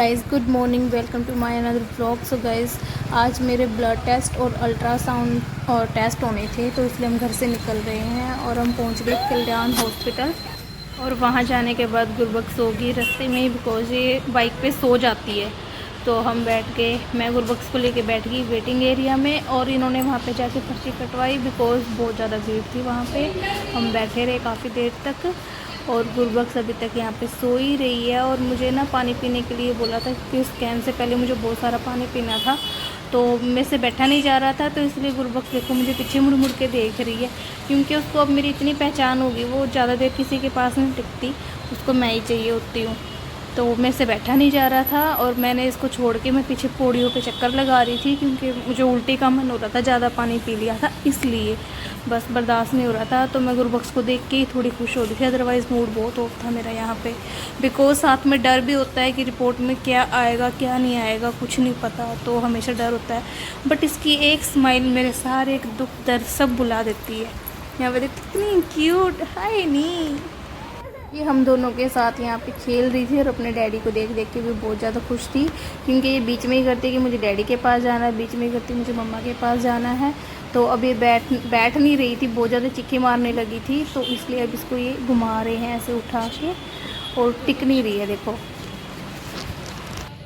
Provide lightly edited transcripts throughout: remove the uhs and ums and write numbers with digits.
Guys, good morning, welcome to my another vlog. So guys, आज मेरे blood test और ultrasound और test होने थे, तो इसलिए हम घर से निकल रहे हैं और हम पहुंच गए कल्याण हॉस्पिटल। और वहां जाने के बाद गुरबख्श सोगी रास्ते में ही, बिकॉज ये बाइक पे सो जाती है। तो हम बैठ गए, मैं गुरबख्श को लेके बैठ गई वेटिंग एरिया में, और इन्होंने वहाँ पे जाके पर्ची कटवाई बिकॉज बहुत ज़्यादा भीड़ थी वहाँ पे। हम बैठे रहे काफ़ी देर तक और गुरबख्श अभी तक यहाँ पे सो ही रही है। और मुझे ना पानी पीने के लिए बोला था क्योंकि स्कैन से पहले मुझे बहुत सारा पानी पीना था, तो मेरे से बैठा नहीं जा रहा था। तो इसलिए गुरबख्श देखो मुझे पीछे मुड़ मुड़ के देख रही है, क्योंकि उसको अब मेरी इतनी पहचान होगी, वो ज़्यादा देर किसी के पास नहीं टिकती, उसको मैं ही चाहिए होती हूँ। तो मेरे से बैठा नहीं जा रहा था और मैंने इसको छोड़ के मैं पीछे पौड़ियों पे चक्कर लगा रही थी, क्योंकि मुझे उल्टी का मन हो रहा था, ज़्यादा पानी पी लिया था इसलिए, बस बर्दाश्त नहीं हो रहा था। तो मैं गुरबख्श को देख के ही थोड़ी खुश हो रही थी, अदरवाइज़ मूड बहुत ऑफ था मेरा यहाँ पे, बिकॉज साथ में डर भी होता है कि रिपोर्ट में क्या आएगा क्या नहीं आएगा, कुछ नहीं पता, तो हमेशा डर होता है। बट इसकी एक स्माइल मेरे सारे दुख दर्द सब भुला देती है। यहाँ पे कितनी क्यूट हाय नी, ये हम दोनों के साथ यहाँ पे खेल रही थी और अपने डैडी को देख देख के भी बहुत ज़्यादा खुश थी, क्योंकि ये बीच में ही करती कि मुझे डैडी के पास जाना है, बीच में ही करती मुझे मम्मा के पास जाना है। तो अब ये बैठ नहीं रही थी, बहुत ज़्यादा चिक्की मारने लगी थी, तो इसलिए अब इसको ये घुमा रहे हैं ऐसे उठा के, और टिक नहीं रही है देखो।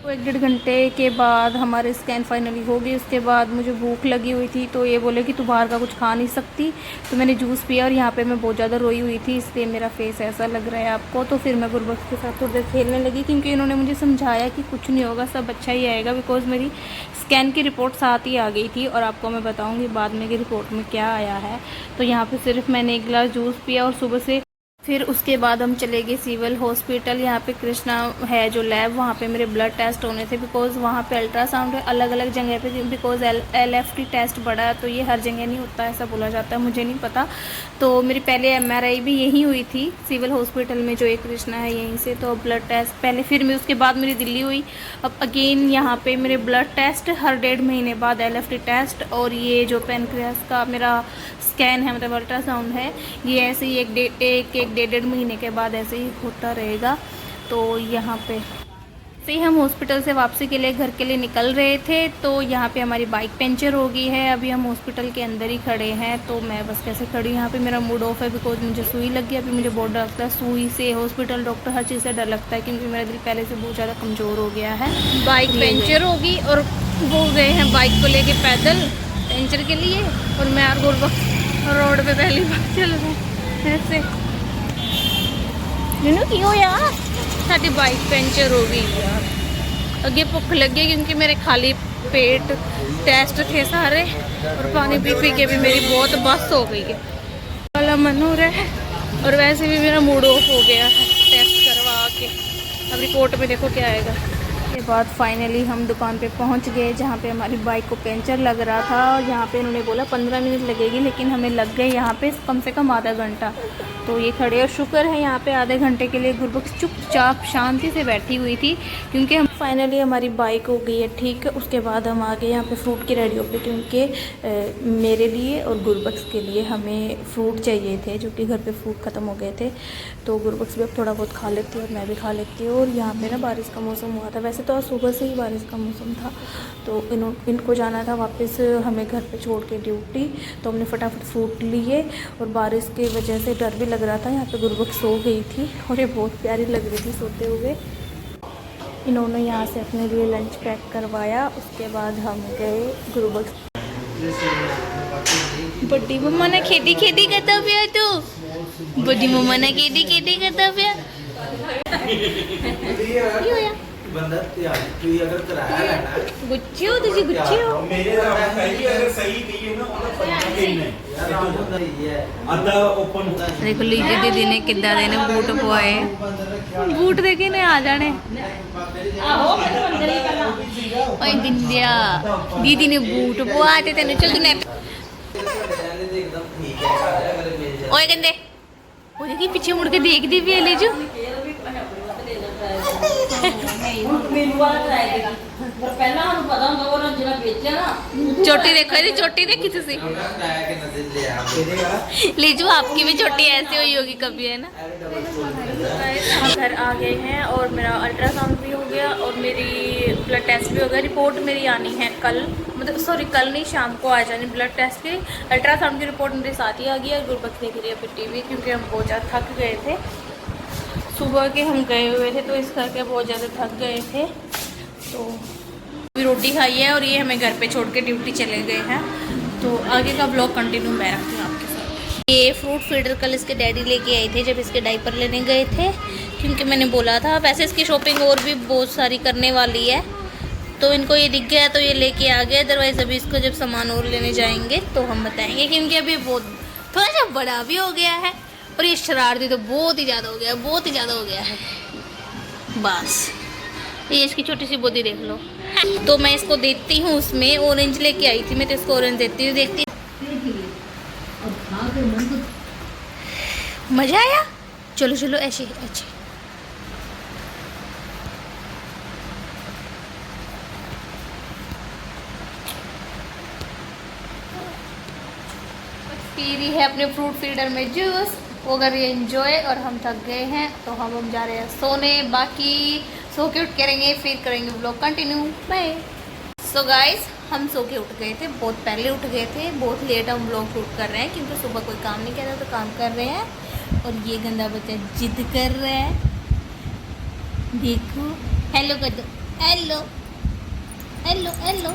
तो 1-1.5 घंटे के बाद हमारे स्कैन फाइनली हो गई। उसके बाद मुझे भूख लगी हुई थी, तो ये बोले कि तू बाहर का कुछ खा नहीं सकती, तो मैंने जूस पिया और यहाँ पे मैं बहुत ज़्यादा रोई हुई थी, इसलिए मेरा फेस ऐसा लग रहा है आपको। तो फिर मैं गुरबख्श के साथ थोड़ी देर खेलने लगी, क्योंकि इन्होंने मुझे समझाया कि कुछ नहीं होगा, सब अच्छा ही आएगा, बिकॉज मेरी स्कैन की रिपोर्ट साथ ही आ गई थी, और आपको मैं बताऊँगी बाद में कि रिपोर्ट में क्या आया है। तो यहाँ पर सिर्फ मैंने 1 गिलास जूस पिया और सुबह से फिर उसके बाद हम चले गए सिविल हॉस्पिटल। यहाँ पे कृष्णा है जो लैब, वहाँ पे मेरे ब्लड टेस्ट होने थे, बिकॉज वहाँ पे अल्ट्रासाउंड है अलग अलग जगह पे, बिकॉज LFT टेस्ट बड़ा है, तो ये हर जगह नहीं होता, ऐसा बोला जाता है, मुझे नहीं पता। तो मेरी पहले MRI भी यहीं हुई थी सिविल हॉस्पिटल में, जो एक कृष्णा है यहीं से। तो ब्लड टेस्ट पहले, फिर मैं उसके बाद मेरी दिल्ली हुई, अब अगेन यहाँ पे मेरे ब्लड टेस्ट हर 1.5 महीने बाद LFT टेस्ट, और ये जो पैनक्रियास का मेरा स्कैन है, मतलब अल्ट्रासाउंड है, ये ऐसे ही 1-1.5 महीने के बाद ऐसे ही होता रहेगा। तो यहाँ पे से हम हॉस्पिटल से वापसी के लिए घर के लिए निकल रहे थे, तो यहाँ पे हमारी बाइक पंचर हो गई है। अभी हम हॉस्पिटल के अंदर ही खड़े हैं, तो मैं बस कैसे खड़ी हूँ यहाँ पे, मेरा मूड ऑफ है बिकॉज मुझे सुई लग गई। अभी मुझे बहुत डर लगता है सुई से, हॉस्पिटल, डॉक्टर, हर चीज़ से डर लगता है, क्योंकि मेरा दिल पहले से बहुत ज़्यादा कमज़ोर हो गया है। बाइक पंचर होगी और वो गए हैं बाइक को लेके पैदल पंचर के लिए, और मैं और गुरबख्श रोड पे पहली बार चल रहा हूँ ऐसे। की हो यार, साड़ी बाइक पंचर हो गई यार। अगे भुख लगी क्योंकि मेरे खाली पेट टेस्ट थे सारे, और पानी पी पी के भी मेरी बहुत बस हो गई है, वाला मन हो रहा है, और वैसे भी मेरा मूड ऑफ हो गया है टेस्ट करवा के। अब रिपोर्ट में देखो क्या आएगा। के बाद फाइनली हम दुकान पे पहुंच गए, जहाँ पे हमारी बाइक को पंचर लग रहा था, और यहाँ पे इन्होंने बोला 15 मिनट लगेगी, लेकिन हमें लग गए यहाँ पे कम से कम आधा घंटा। तो ये खड़े, और शुक्र है यहाँ पे आधे घंटे के लिए गुरबख्श चुपचाप शांति से बैठी हुई थी, क्योंकि हम फाइनली हमारी बाइक हो गई है ठीक। उसके बाद हम आ गए यहाँ पे फ्रूट की रेडियो पे, क्योंकि मेरे लिए और गुरबख्श के लिए हमें फ्रूट चाहिए थे, जो कि घर पे फ्रूट ख़त्म हो गए थे। तो गुरबख्श भी अब थोड़ा बहुत खा लेती है और मैं भी खा लेती हूँ। और यहाँ पे ना बारिश का मौसम हुआ था, वैसे तो आज सुबह से ही बारिश का मौसम था, तो इनको जाना था वापस हमें घर पे छोड़ के ड्यूटी, तो हमने फटाफट फ्रूट लिए। और बारिश की वजह से डर भी लग रहा था। यहाँ पे गुरबख्श सो गई थी और ये बहुत प्यारी लग रही थी सोते हुए। इन्होंने यहाँ से अपने लिए लंच पैक करवाया। उसके बाद हम गए गुरबख्श। बड़ी मम्मा ने खेती खेती करता पिया, तू बड़ी मम्मा ने खेती खेती करता पिया। बंदा तू अगर कराया लेना गुच्छे हो, तुझे गुच्छे हो मेरे अगर सही नहीं है ना ਉਹਦਾ ਫਰਕ ਹੀ ਨਹੀਂ ਅੱਧਾ ਓਪਨ देखो लीजी दीदी ने किद्दां दे ने बूट पवाए, बूट दे के ने आ जाने। ओए बिंदिया दीदी ने बूट पवाते तेन, चल तू ने ओए कहंदे ओए की पीछे मुड़ के देखदी भी है लीजू। चोटी देखो, यदि चोटी देखी तुसी लीजू, आपकी भी चोटी ऐसी हुई होगी कभी, है ना। घर आ गए हैं और मेरा अल्ट्रासाउंड भी हो गया और मेरी ब्लड टेस्ट भी हो गया। रिपोर्ट मेरी आनी है कल, मतलब सॉरी कल नहीं, शाम को आ जानी ब्लड टेस्ट की। अल्ट्रासाउंड की रिपोर्ट मेरे साथ ही आ गई है। गुरबख्श देख रही है अभी टीवी, क्योंकि हम बहुत ज़्यादा थक गए थे। सुबह के हम गए हुए थे तो इस करके बहुत ज़्यादा थक गए थे। तो अभी रोटी खाई है और ये हमें घर पे छोड़ के ड्यूटी चले गए हैं। तो आगे का ब्लॉग कंटिन्यू मैं रखती हूँ आपके साथ। ये फ्रूट फीडर कल इसके डैडी लेके आए थे जब इसके डायपर लेने गए थे, क्योंकि मैंने बोला था। वैसे इसकी शॉपिंग और भी बहुत सारी करने वाली है, तो इनको ये दिख गया तो ये लेके आ गए। अदरवाइज़ अभी इसको जब सामान और लेने जाएंगे तो हम बताएंगे, क्योंकि अभी बहुत थोड़ा सा बड़ा भी हो गया है और ये शरारती तो बहुत ही ज़्यादा हो गया है, बहुत ही ज़्यादा हो गया है। बस ये इसकी छोटी सी बोदी देख लो। तो मैं इसको देती हूँ, उसमें ऑरेंज लेके आई थी मैं, तो इसको ऑरेंज देती हूँ। देखती मज़ा आया। चलो चलो ऐसे अच्छे। पी रही है अपने फ्रूट फीडर में जूस, वो कर रही है एंजॉय। और हम थक गए हैं तो हम जा रहे हैं सोने। बाकी सो के उठ करेंगे, फिर करेंगे vlog continue. Bye. So guys, हम सो के उठ गए थे, बहुत पहले उठ गए थे, बहुत लेट हम व्लॉग शूट कर रहे हैं, क्योंकि सुबह कोई काम नहीं कर रहा तो काम कर रहे हैं। और ये गंदा बच्चा जिद कर रहा है, देखो। हेलो कर दो, हेलो हेलो हेलो।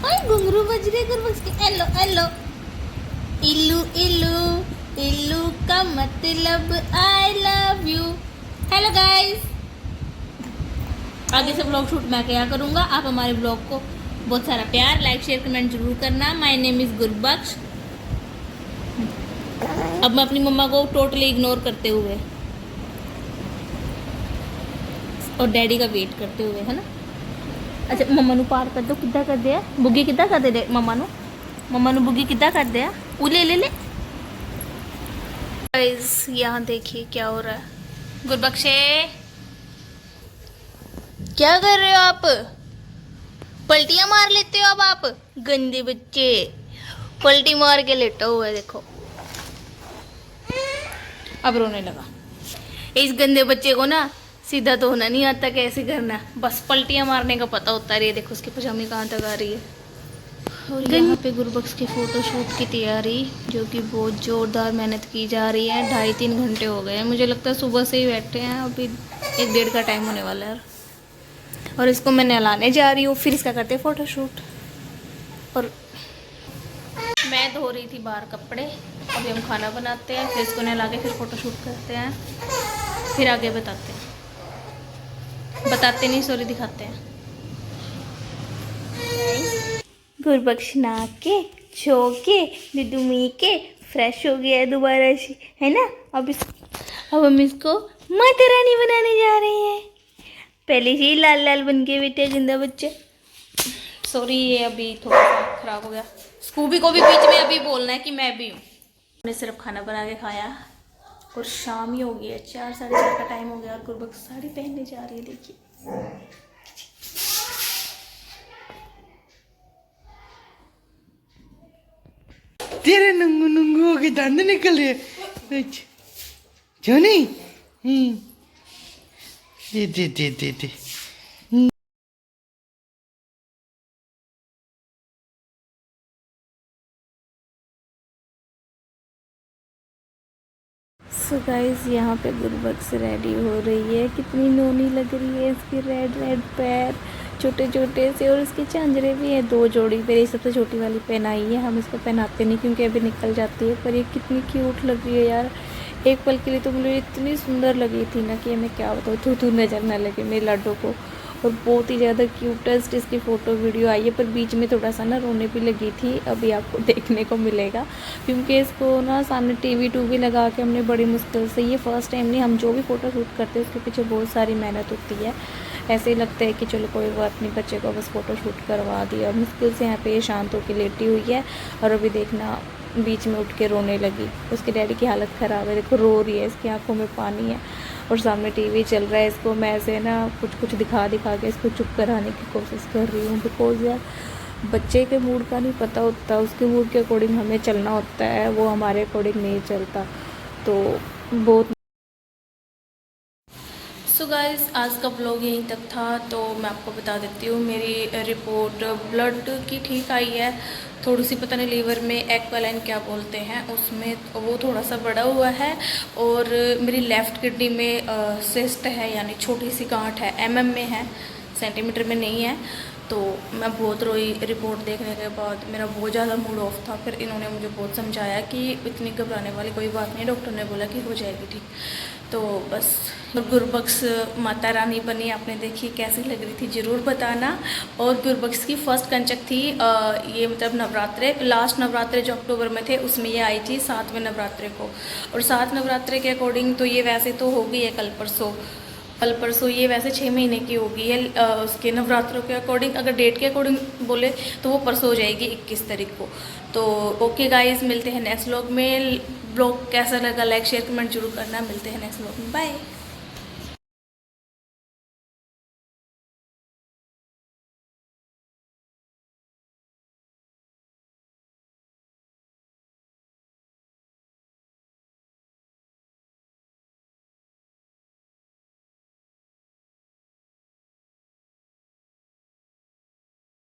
हाय घुंघरू बज रहे गुरबख्श के। Hello hello. इल्लू इल्लू इल्लू का मतलब I love you. Hello guys, आगे से ब्लॉग शूट मैं क्या करूँगा। आप हमारे ब्लॉग को बहुत सारा प्यार, लाइक शेयर कमेंट जरूर करना। My name is Gurbaksh. अब मैं अपनी मम्मा को टोटली इग्नोर करते हुए और डैडी का वेट करते हुए, है ना। अच्छा मम्मा नू पार कर दो। किद्दां कर दिया बुग्गी, किद्दां कर दे मम्मा नू बुग्गी किद्दां कर दिया। ले ले ले। गाइस यहाँ देखिए क्या हो रहा है। गुरबख्शे क्या कर रहे हो आप? पलटियां मार लेते हो अब आप, गंदे बच्चे। पलटी मार के लेटा हुआ है, देखो अब रोने लगा। इस गंदे बच्चे को ना सीधा तो होना नहीं आता, कैसे करना, बस पलटियां मारने का पता होता है। ये देखो उसकी पजामी कहाँ तक आ रही है। और यहाँ पे गुरबख्श की फ़ोटोशूट की तैयारी, जो कि बहुत ज़ोरदार मेहनत की जा रही है। 2.5-3 घंटे हो गए हैं, मुझे लगता है सुबह से ही बैठे हैं। अभी 1-1.5 का टाइम होने वाला है। और इसको मैं नहलाने जा रही हूँ, फिर इसका करते हैं फ़ोटोशूट। और मैं धो रही थी बाहर कपड़े। अभी हम खाना बनाते हैं, फिर इसको नहला के फिर फ़ोटोशूट करते हैं, फिर आगे बताते नहीं, सॉरी दिखाते हैं। गुरबख्श नहा के छो के दुदू मी के फ्रेश हो गया है दोबारा से, है ना। अब हम इसको माता रानी बनाने जा रहे हैं। पहले से ही लाल लाल बन के बेटे गंदा बच्चा। सॉरी ये अभी थोड़ा सा खराब हो गया। स्कूबी को भी बीच में अभी बोलना है कि मैं भी हूँ। हमने सिर्फ खाना बना के खाया और शाम ही हो गई है, 4-4:30 का टाइम हो गया। और गुरबख्श साड़ी पहनने जा रही है, देखिए। तेरे नंगू नंगू हो के दंद निकल रहे क्यों नहीं? दे। सो गाइस यहाँ पे गुरबख्श रेडी हो रही है। कितनी नोनी लग रही है इसकी, रेड रेड पैर छोटे छोटे से, और इसके झांझरे भी हैं 2 जोड़ी। मेरी सबसे छोटी वाली पहनाई है, हम इसको पहनाते नहीं क्योंकि अभी निकल जाती है। पर ये कितनी क्यूट लग रही है यार। एक पल के लिए तो मुझे इतनी सुंदर लगी थी ना कि मैं क्या बताऊँ, थू नज़र ना लगे मेरे लड्डू को। और बहुत ही ज़्यादा क्यूटेस्ट इसकी फ़ोटो वीडियो आई है, पर बीच में थोड़ा सा ना रोने भी लगी थी। अभी आपको देखने को मिलेगा, क्योंकि इसको ना सामने टीवी टूवी लगा के हमने बड़ी मुश्किल से, ये फ़र्स्ट टाइम नहीं, हम जो भी फ़ोटो शूट करते हैं उसके पीछे बहुत सारी मेहनत होती है। ऐसे ही लगता है कि चलो कोई बात नहीं, बच्चे को बस फ़ोटो शूट करवा दिया। मुश्किल से यहाँ पे ये शांत होकर लेटी हुई है। और अभी देखना बीच में उठ के रोने लगी। उसके डैडी की हालत ख़राब है, देखो रो रही है, इसकी आंखों में पानी है और सामने टीवी चल रहा है। इसको मैं ऐसे ना कुछ दिखा के इसको चुप कराने की कोशिश कर रही हूँ, बिकॉज़ यार बच्चे के मूड का नहीं पता होता, उसके मूड के अकॉर्डिंग हमें चलना होता है, वो हमारे अकॉर्डिंग नहीं चलता। तो बहुत सो गाइस आज का ब्लॉग यहीं तक था। तो मैं आपको बता देती हूँ मेरी रिपोर्ट ब्लड की ठीक आई है। थोड़ी सी पता नहीं लीवर में एक्वालाइन क्या बोलते हैं उसमें वो थोड़ा सा बड़ा हुआ है। और मेरी लेफ़्ट किडनी में सिस्ट है, यानी छोटी सी गांठ है, mm में है, सेंटीमीटर में नहीं है। तो मैं बहुत रोई रिपोर्ट देखने के बाद, मेरा बहुत ज़्यादा मूड ऑफ था। फिर इन्होंने मुझे बहुत समझाया कि इतनी घबराने वाली कोई बात नहीं, डॉक्टर ने बोला कि हो जाएगी ठीक। तो बस गुरबख्श माता रानी बनी, आपने देखी कैसी लग रही थी ज़रूर बताना। और गुरबख्श की फ़र्स्ट कंचक थी ये मतलब नवरात्रे, लास्ट नवरात्रे जो अक्टूबर में थे उसमें ये आई थी 7वें नवरात्रे को। और 7 नवरात्रे के अकॉर्डिंग तो ये वैसे तो हो गई है कल परसों ये वैसे 6 महीने की हो गई है। उसके नवरात्रों के अकॉर्डिंग, अगर डेट के अकॉर्डिंग बोले तो वो परसों हो जाएगी 21 तारीख को। तो ओके गाइस, मिलते हैं नेक्स्ट व्लॉग में। ब्लॉग कैसा लगा लाइक शेयर कमेंट जरूर करना। मिलते हैं नेक्स्ट व्लॉग में, बाय।